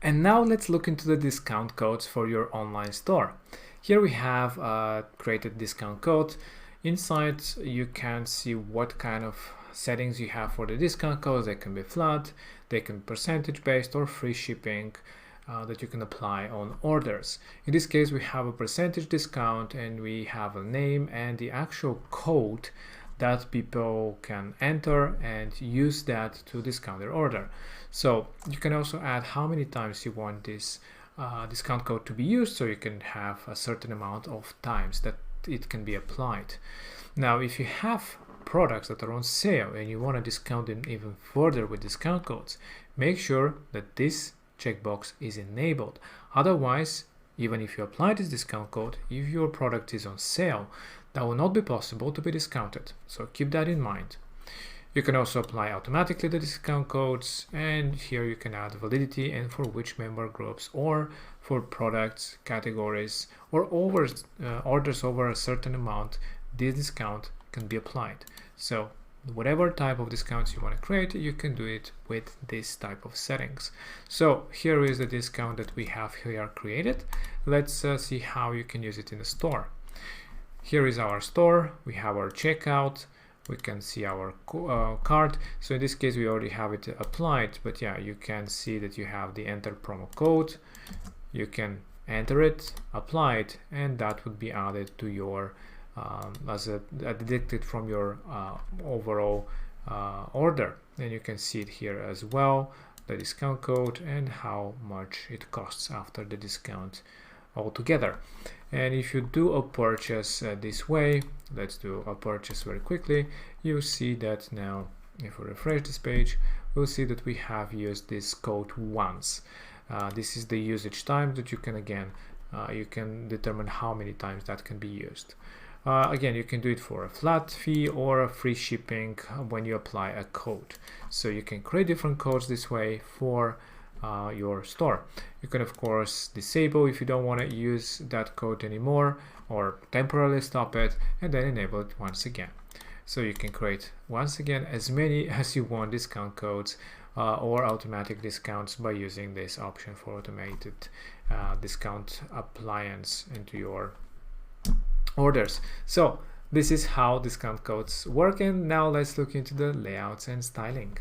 And now let's look into the discount codes for your online store. Here we have created discount code. Inside you can see what kind of settings you have for the discount codes. They can be flat, they can be percentage based, or free shipping that you can apply on orders. In this case we have a percentage discount, and we have a name and the actual code that people can enter and use that to discount their order. So you can also add how many times you want this discount code to be used, so you can have a certain amount of times that it can be applied. Now if you have products that are on sale and you want to discount them even further with discount codes, make sure that this checkbox is enabled. Otherwise, even if you apply this discount code, if your product is on sale, that will not be possible to be discounted. So keep that in mind. You can also apply automatically the discount codes, and here you can add validity and for which member groups, or for products, categories, or orders over a certain amount, this discount can be applied. So whatever type of discounts you want to create, you can do it with this type of settings. So here is the discount that we have here created. Let's see how you can use it in the store. Here is our store. We have our checkout. We can see our cart. So in this case we already have it applied, but yeah, you can see that you have the enter promo code. You can enter it, apply it, and that would be added to your deducted from your overall order. And you can see it here as well, the discount code and how much it costs after the discount altogether. And if you do a purchase this way, let's do a purchase very quickly, you see that now if we refresh this page, we'll see that we have used this code once. This is the usage time that you can you can determine how many times that can be used. Again, you can do it for a flat fee or a free shipping when you apply a code. So you can create different codes this way for your store. You can of course disable if you don't want to use that code anymore, or temporarily stop it and then enable it once again. So you can create once again as many as you want discount codes or automatic discounts by using this option for automated discount appliance into your orders. So this is how discount codes work, and now let's look into the layouts and styling.